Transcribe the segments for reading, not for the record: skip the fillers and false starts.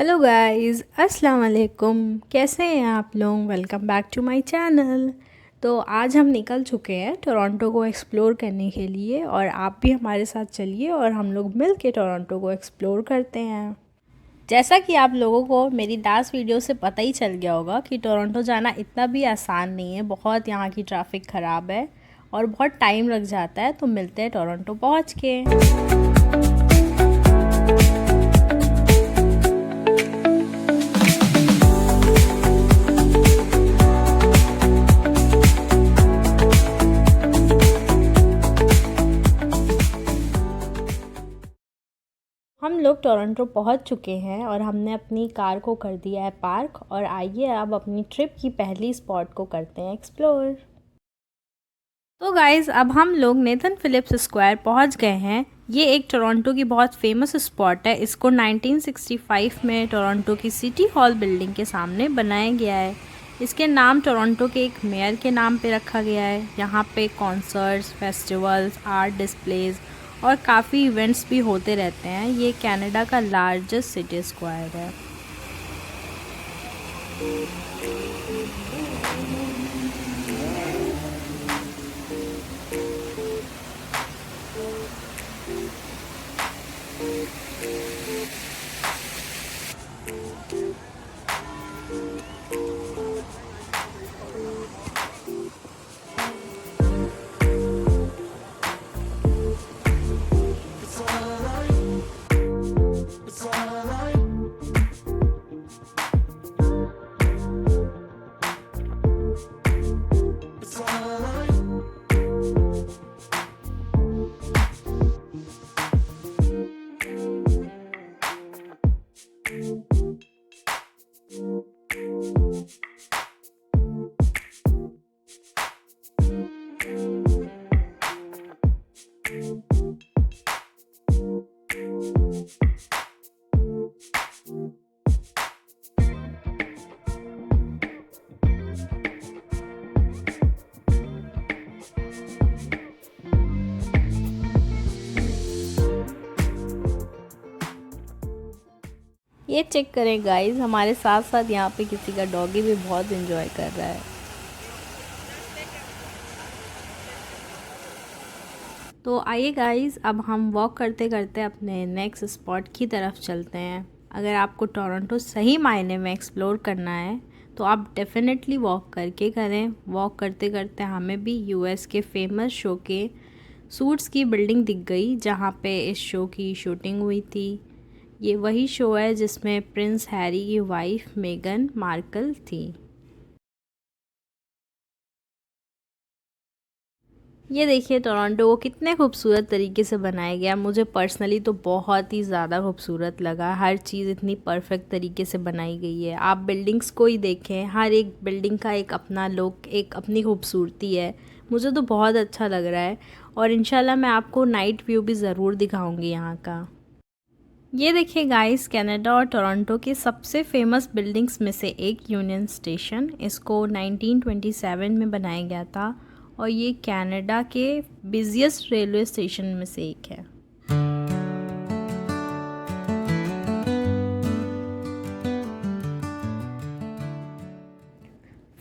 Hello guys, अस्सलाम वालेकुम। कैसे हैं आप लोग? Welcome back to my channel. तो आज हम निकल चुके हैं टोरंटो को एक्सप्लोर करने के लिए और आप भी हमारे साथ चलिए और हम लोग मिल के टोरंटो को एक्सप्लोर करते हैं। जैसा कि आप लोगों को मेरी लास्ट वीडियो से पता ही चल गया होगा कि टोरंटो जाना इतना भी आसान नहीं है। बहुत यहाँ की ट्रैफिक ख़राब है और बहुत टाइम लग जाता है। तो मिलते हैं टोरंटो पहुँच के। हम लोग टोरंटो पहुंच चुके हैं और हमने अपनी कार को कर दिया है पार्क। और आइए अब अपनी ट्रिप की पहली स्पॉट को करते हैं एक्सप्लोर। तो गाइज़, अब हम लोग नेथन फिलिप्स स्क्वायर पहुंच गए हैं। ये एक टोरंटो की बहुत फेमस स्पॉट है। इसको 1965 में टोरंटो की सिटी हॉल बिल्डिंग के सामने बनाया गया है। इसके नाम टोरंटो के एक मेयर के नाम पे रखा गया है। यहाँ पे कॉन्सर्ट्स, फेस्टिवल्स, आर्ट डिस्प्लेज और काफ़ी इवेंट्स भी होते रहते हैं। ये कनाडा का लार्जेस्ट सिटी स्क्वायर है। ये चेक करें गाइस, हमारे साथ साथ यहाँ पे किसी का डॉगी भी बहुत एंजॉय कर रहा है। तो आइए गाइस, अब हम वॉक करते करते अपने नेक्स्ट स्पॉट की तरफ चलते हैं। अगर आपको टोरंटो सही मायने में एक्सप्लोर करना है तो आप डेफिनेटली वॉक करके करें। वॉक करते करते हमें भी यूएस के फेमस शो के सूट्स की बिल्डिंग दिख गई, जहाँ पे इस शो की शूटिंग हुई थी। ये वही शो है जिसमें प्रिंस हैरी की वाइफ मेगन मार्कल थी। ये देखिए टोरंटो को कितने खूबसूरत तरीके से बनाया गया। मुझे पर्सनली तो बहुत ही ज़्यादा खूबसूरत लगा। हर चीज़ इतनी परफेक्ट तरीके से बनाई गई है। आप बिल्डिंग्स को ही देखें, हर एक बिल्डिंग का एक अपना लुक, एक अपनी खूबसूरती है। मुझे तो बहुत अच्छा लग रहा है और इंशाल्लाह मैं आपको नाइट व्यू भी ज़रूर दिखाऊंगी यहाँ का। ये देखिए गाइस, कनाडा और टोरंटो के सबसे फेमस बिल्डिंग्स में से एक यूनियन स्टेशन। इसको 1927 में बनाया गया था और ये कनाडा के बिजिएस्ट रेलवे स्टेशन में से एक है।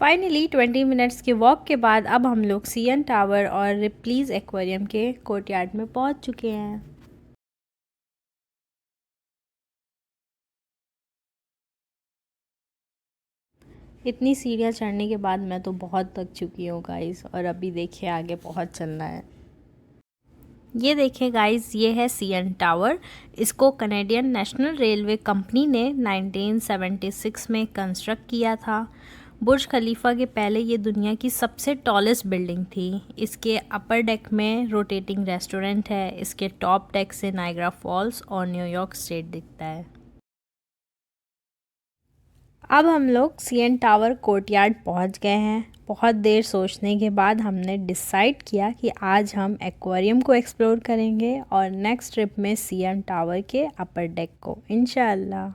फाइनली 20 मिनट्स के वॉक के बाद अब हम लोग सीएन टावर और रिप्लीज एक्वेरियम के कोर्टयार्ड में पहुंच चुके हैं। इतनी सीढ़ियाँ चढ़ने के बाद मैं तो बहुत थक चुकी हूँ गाइस, और अभी देखिए आगे बहुत चलना है। ये देखिए गाइस, ये है सीएन टावर। इसको कनेडियन नेशनल रेलवे कंपनी ने 1976 में कंस्ट्रक्ट किया था। बुर्ज खलीफा के पहले ये दुनिया की सबसे टॉलेस्ट बिल्डिंग थी। इसके अपर डेक में रोटेटिंग रेस्टोरेंट है। इसके टॉप डेक से नायग्रा फॉल्स और न्यूयॉर्क स्टेट दिखता है। अब हम लोग सीएन टावर कोर्टयार्ड पहुंच गए हैं। बहुत देर सोचने के बाद हमने डिसाइड किया कि आज हम एक्वेरियम को एक्सप्लोर करेंगे और नेक्स्ट ट्रिप में सीएन टावर के अपर डेक को इंशाल्लाह।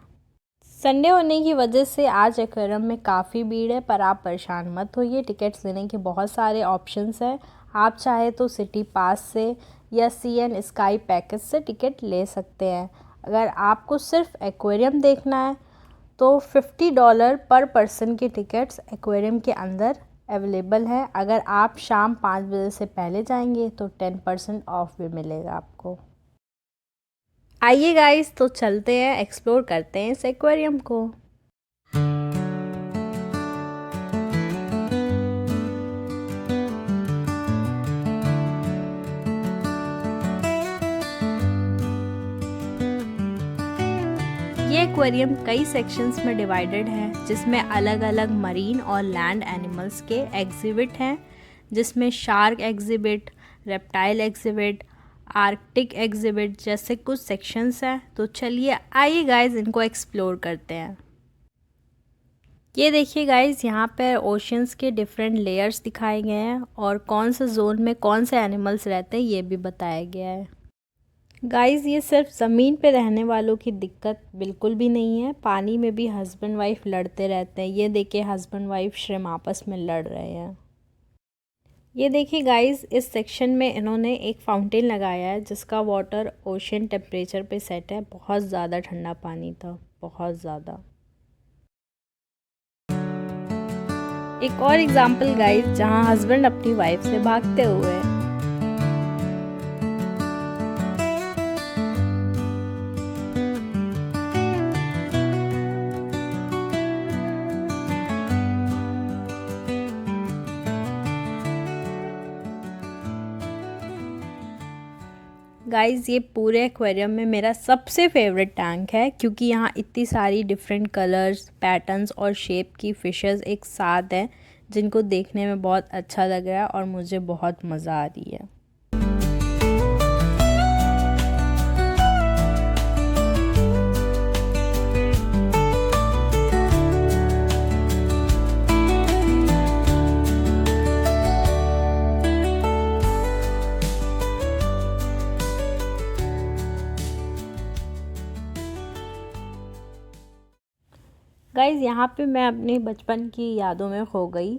संडे होने की वजह से आज एक्वेरियम में काफ़ी भीड़ है, पर आप परेशान मत होइए। टिकट्स लेने के बहुत सारे ऑप्शंस हैं। आप चाहे तो सिटी पास से या सीएन स्काई पैकेज से टिकट ले सकते हैं। अगर आपको सिर्फ एक्वेरियम देखना है तो $50 पर पर्सन की टिकट्स एक्वेरियम के अंदर अवेलेबल है। अगर आप शाम 5 बजे से पहले जाएंगे तो 10% ऑफ भी मिलेगा आपको। आइए गाइस, तो चलते हैं, एक्सप्लोर करते हैं इस एक्वेरियम को। ये एक्वेरियम कई सेक्शंस में डिवाइडेड है, जिसमें अलग अलग मरीन और लैंड एनिमल्स के एग्जिबिट हैं, जिसमें shark exhibit, reptile exhibit, Arctic exhibit जैसे कुछ सेक्शंस हैं। तो चलिए आइए गाइस, इनको एक्सप्लोर करते हैं। ये देखिए गाइस, यहाँ पर ओशंस के डिफरेंट लेयर्स दिखाए गए हैं और कौन से जोन में कौन से एनिमल्स रहते हैं ये भी बताया गया है। गाइस, ये सिर्फ ज़मीन पे रहने वालों की दिक्कत बिल्कुल भी नहीं है, पानी में भी हस्बैंड वाइफ लड़ते रहते हैं। ये देखिए, हस्बैंड वाइफ श्रिम्प आपस में लड़ रहे हैं। ये देखिए गाइस, इस सेक्शन में इन्होंने एक फाउंटेन लगाया है जिसका वाटर ओशन टेम्परेचर पे सेट है। बहुत ज़्यादा ठंडा पानी था, बहुत ज़्यादा। एक और एग्जाम्पल गाइस, जहाँ हस्बैंड अपनी वाइफ से भागते हुए। गाइज़, ये पूरे एक्वेरियम में मेरा सबसे फेवरेट टैंक है, क्योंकि यहाँ इतनी सारी डिफरेंट कलर्स, पैटर्न्स और शेप की फ़िशेस एक साथ हैं, जिनको देखने में बहुत अच्छा लग रहा है और मुझे बहुत मज़ा आ रही है। गाइज़, यहाँ पे मैं अपने बचपन की यादों में खो गई।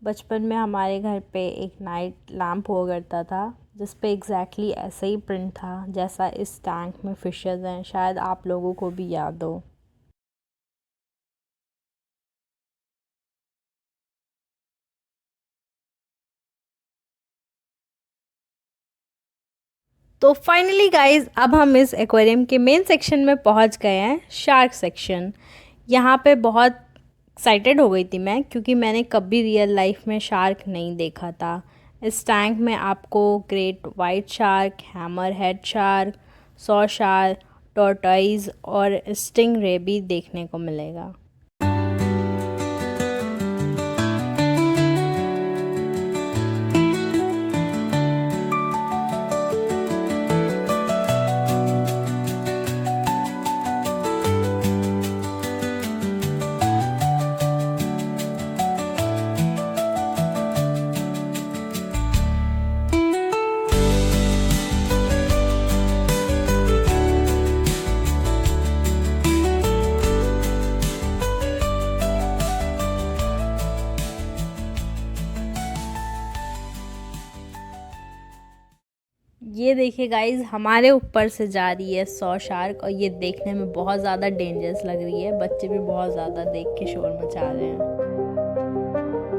बचपन में हमारे घर पे एक नाइट लैम्प हुआ करता था, जिस पे एग्जैक्टली ऐसा ही प्रिंट था जैसा इस टैंक में फिशेस हैं। शायद आप लोगों को भी याद हो। तो फाइनली गाइज़, अब हम इस एक्वेरियम के मेन सेक्शन में पहुँच गए हैं, शार्क सेक्शन। यहाँ पे बहुत एक्साइटेड हो गई थी मैं, क्योंकि मैंने कभी रियल लाइफ में शार्क नहीं देखा था। इस टैंक में आपको great white shark, hammer head shark, saw shark, tortoise और स्टिंग रे भी देखने को मिलेगा। ये देखिए गाइज, हमारे ऊपर से जा रही है सॉ शार्क और ये देखने में बहुत ज़्यादा डेंजरस लग रही है। बच्चे भी बहुत ज़्यादा देख के शोर मचा रहे हैं।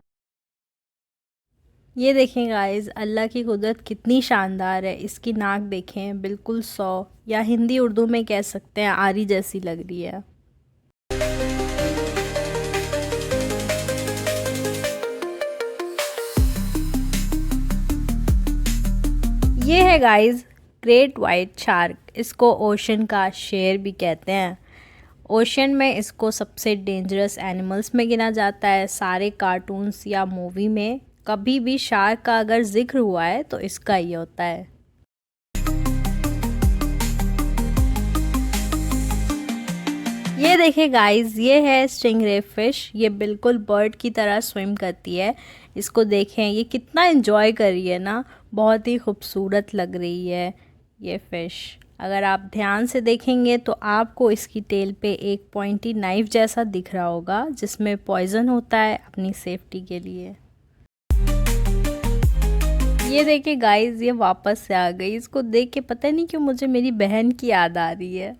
ये देखें गाइज, अल्लाह की कुदरत कितनी शानदार है। इसकी नाक देखें, बिल्कुल सॉ, या हिंदी उर्दू में कह सकते हैं आरी जैसी लग रही है। ये है गाइस ग्रेट वाइट शार्क। इसको ओशन का शेर भी कहते हैं। ओशन में इसको सबसे डेंजरस एनिमल्स में गिना जाता है। सारे कार्टून्स या मूवी में कभी भी शार्क का अगर जिक्र हुआ है तो इसका ही होता है। ये देखिए गाइस, ये है स्टिंगरे फिश। ये बिल्कुल बर्ड की तरह स्विम करती है। इसको देखें, ये कितना एंजॉय कर रही है ना, बहुत ही खूबसूरत लग रही है ये फ़िश। अगर आप ध्यान से देखेंगे तो आपको इसकी टेल पे एक पॉइंटी नाइफ जैसा दिख रहा होगा, जिसमें पॉइजन होता है अपनी सेफ्टी के लिए। ये देखिए गाइस, ये वापस से आ गई। इसको देख के पता नहीं क्यों मुझे मेरी बहन की याद आ रही है।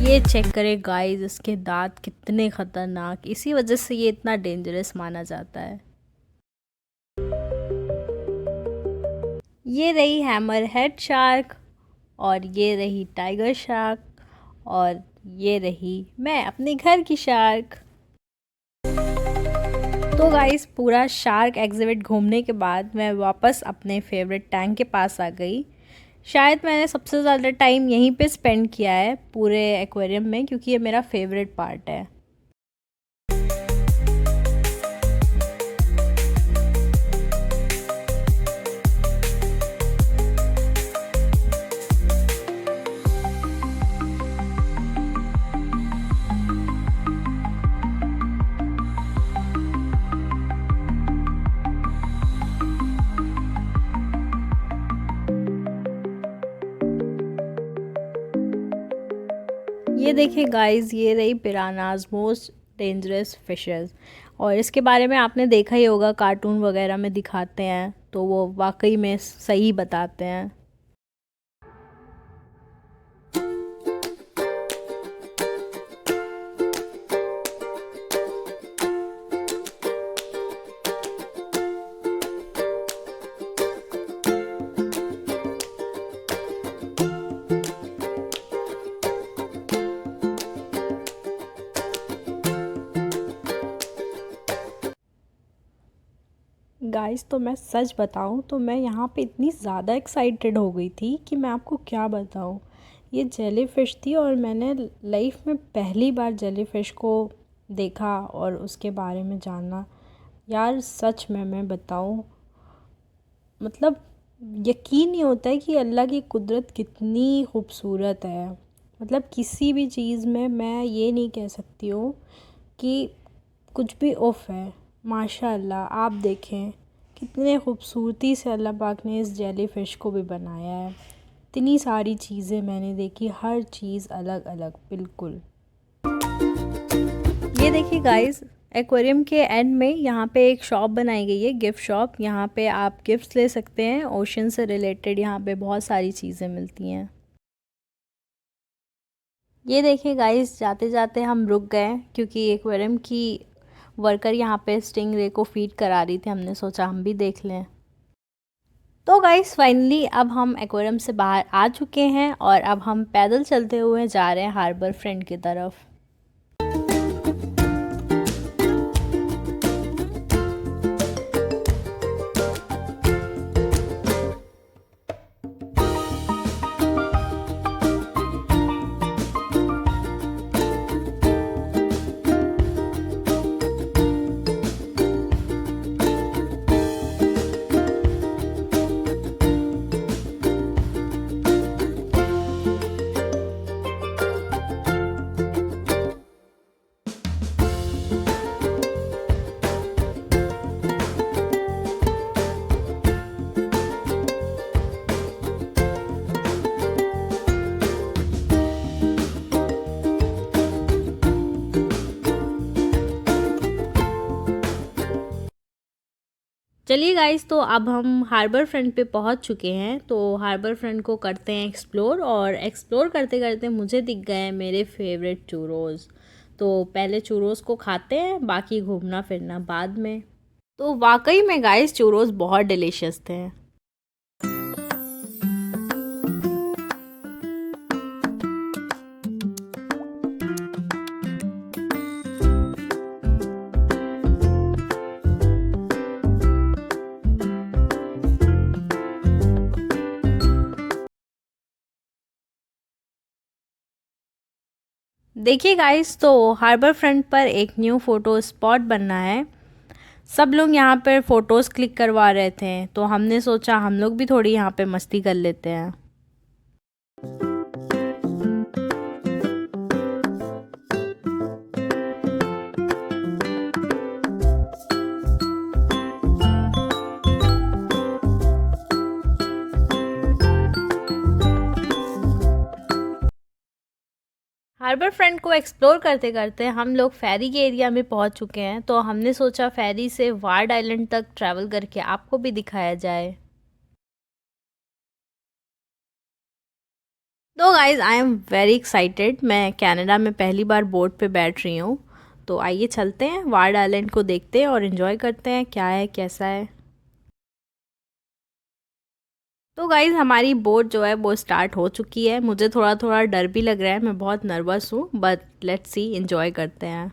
ये चेक करें गाइस, इसके दांत कितने खतरनाक, इसी वजह से ये इतना डेंजरस माना जाता है। ये रही हैमर हेड शार्क, और ये रही टाइगर शार्क, और ये रही मैं अपने घर की शार्क। तो गाइस पूरा शार्क एग्जिबिट घूमने के बाद मैं वापस अपने फेवरेट टैंक के पास आ गई। शायद मैंने सबसे ज़्यादा टाइम यहीं पे स्पेंड किया है पूरे एक्वेरियम में, क्योंकि ये मेरा फेवरेट पार्ट है। ये देखिए गाइस, ये रही पिरानाज मोस्ट डेंजरस फिशेस, और इसके बारे में आपने देखा ही होगा, कार्टून वगैरह में दिखाते हैं, तो वो वाकई में सही बताते हैं। गाइस तो मैं सच बताऊं तो मैं यहाँ पे इतनी ज़्यादा एक्साइटेड हो गई थी कि मैं आपको क्या बताऊं। ये जेलीफ़िश थी और मैंने लाइफ में पहली बार जेलीफ़िश को देखा और उसके बारे में जाना। यार सच में मैं बताऊं, मतलब यकीन नहीं होता है कि अल्लाह की कुदरत कितनी खूबसूरत है। मतलब किसी भी चीज़ में मैं ये नहीं कह सकती हूँ कि कुछ भी उफ है। माशाल्लाह आप देखें कितने खूबसूरती से अल्लाह पाक ने इस जेलीफ़िश को भी बनाया है। इतनी सारी चीज़ें मैंने देखी, हर चीज़ अलग अलग बिल्कुल। ये देखिए गाइस, एक्वेरियम के एंड में यहाँ पे एक शॉप बनाई गई है, गिफ्ट शॉप। यहाँ पे आप गिफ्ट्स ले सकते हैं, ओशन से रिलेटेड यहाँ पे बहुत सारी चीज़ें मिलती हैं। ये देखिए गाइस, जाते जाते हम रुक गए क्योंकि एक्वेरियम की वर्कर यहाँ पे स्टिंगरे को फीड करा रही थी, हमने सोचा हम भी देख लें। तो गाइस फाइनली अब हम एक्वेरियम से बाहर आ चुके हैं और अब हम पैदल चलते हुए जा रहे हैं हार्बर फ्रंट की तरफ। चलिए गाइस, तो अब हम हार्बर फ्रंट पे पहुंच चुके हैं। तो हार्बर फ्रंट को करते हैं एक्सप्लोर, और एक्सप्लोर करते करते मुझे दिख गए हैं मेरे फेवरेट चूरोज़। तो पहले चूरोज़ को खाते हैं, बाकी घूमना फिरना बाद में। तो वाकई में गाइस चूरोज़ बहुत डिलीशियस थे। देखिए गाइस, तो हार्बर फ्रंट पर एक न्यू फ़ोटो स्पॉट बनना है। सब लोग यहाँ पर फ़ोटोज़ क्लिक करवा रहे थे, तो हमने सोचा हम लोग भी थोड़ी यहाँ पे मस्ती कर लेते हैं। हार्बर फ्रंट को एक्सप्लोर करते करते हम लोग फेरी के एरिया में पहुंच चुके हैं। तो हमने सोचा फेरी से वार्ड आइलैंड तक ट्रैवल करके आपको भी दिखाया जाए। तो guys I am very excited, मैं कनाडा में पहली बार बोट पे बैठ रही हूँ। तो आइए चलते हैं वार्ड आइलैंड को देखते हैं और इन्जॉय करते हैं क्या है कैसा है। तो गाइज़ हमारी बोट जो है वो स्टार्ट हो चुकी है। मुझे थोड़ा थोड़ा डर भी लग रहा है, मैं बहुत नर्वस हूँ, बट लेट्स सी, इन्जॉय करते हैं।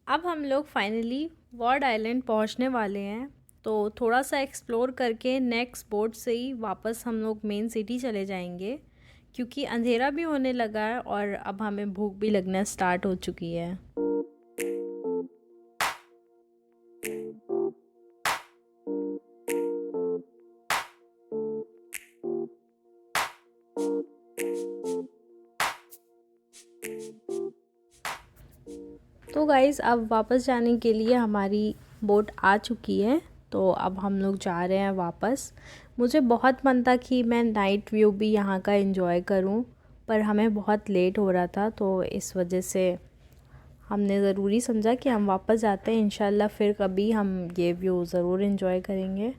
अब हम लोग फाइनली वार्ड आइलैंड पहुंचने वाले हैं। तो थोड़ा सा एक्सप्लोर करके नेक्स्ट बोट से ही वापस हम लोग मेन सिटी चले जाएंगे, क्योंकि अंधेरा भी होने लगा है और अब हमें भूख भी लगना स्टार्ट हो चुकी है। तो गाइज़ अब वापस जाने के लिए हमारी बोट आ चुकी है, तो अब हम लोग जा रहे हैं वापस। मुझे बहुत मन था कि मैं नाइट व्यू भी यहाँ का एंजॉय करूँ, पर हमें बहुत लेट हो रहा था, तो इस वजह से हमने ज़रूरी समझा कि हम वापस जाते हैं। इंशाल्लाह फिर कभी हम ये व्यू ज़रूर एंजॉय करेंगे।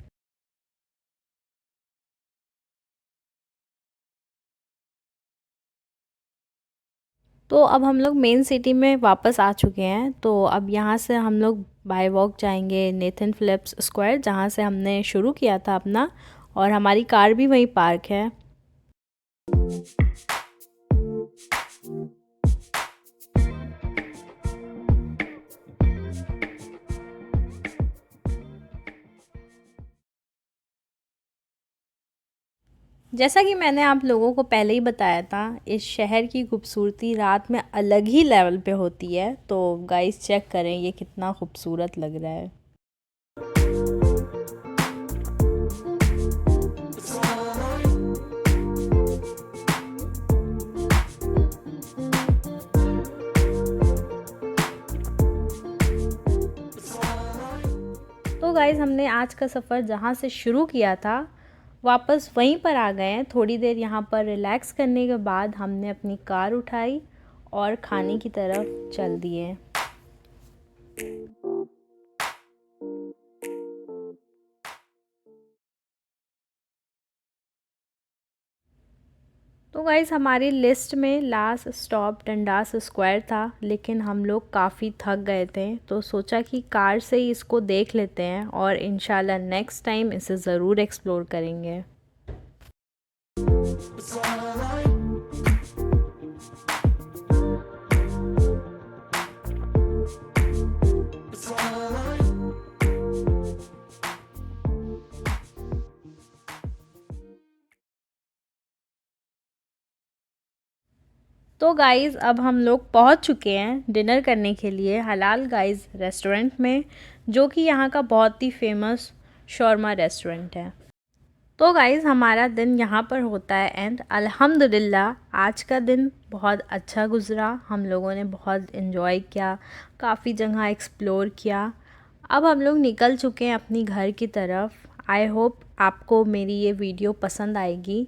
तो अब हम लोग मेन सिटी में वापस आ चुके हैं। तो अब यहाँ से हम लोग बाय वॉक जाएंगे नेथन फ़िलिप्स स्क्वायर, जहाँ से हमने शुरू किया था अपना, और हमारी कार भी वहीं पार्क है। जैसा कि मैंने आप लोगों को पहले ही बताया था, इस शहर की खूबसूरती रात में अलग ही लेवल पे होती है। तो गाइस चेक करें ये कितना खूबसूरत लग रहा है। तो गाइज़ हमने आज का सफ़र जहाँ से शुरू किया था वापस वहीं पर आ गए हैं। थोड़ी देर यहाँ पर रिलैक्स करने के बाद हमने अपनी कार उठाई और खाने की तरफ चल दिए। तो गाइज़ हमारी लिस्ट में लास्ट स्टॉप डंडास स्क्वायर था, लेकिन हम लोग काफ़ी थक गए थे, तो सोचा कि कार से ही इसको देख लेते हैं और इंशाल्लाह नेक्स्ट टाइम इसे ज़रूर एक्सप्लोर करेंगे। तो गाइज़ अब हम लोग पहुंच चुके हैं डिनर करने के लिए हलाल गाइज़ रेस्टोरेंट में, जो कि यहाँ का बहुत ही फेमस शौरमा रेस्टोरेंट है। तो गाइज़ हमारा दिन यहाँ पर होता है एंड अल्हम्दुलिल्लाह आज का दिन बहुत अच्छा गुज़रा। हम लोगों ने बहुत इन्जॉय किया, काफ़ी जगह एक्सप्लोर किया। अब हम लोग निकल चुके हैं अपनी घर की तरफ। आई होप आपको मेरी ये वीडियो पसंद आएगी,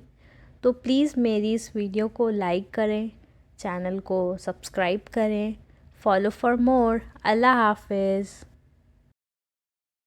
तो प्लीज़ मेरी इस वीडियो को लाइक करें, चैनल को सब्सक्राइब करें, फॉलो फॉर मोर। अल्लाह हाफिज़।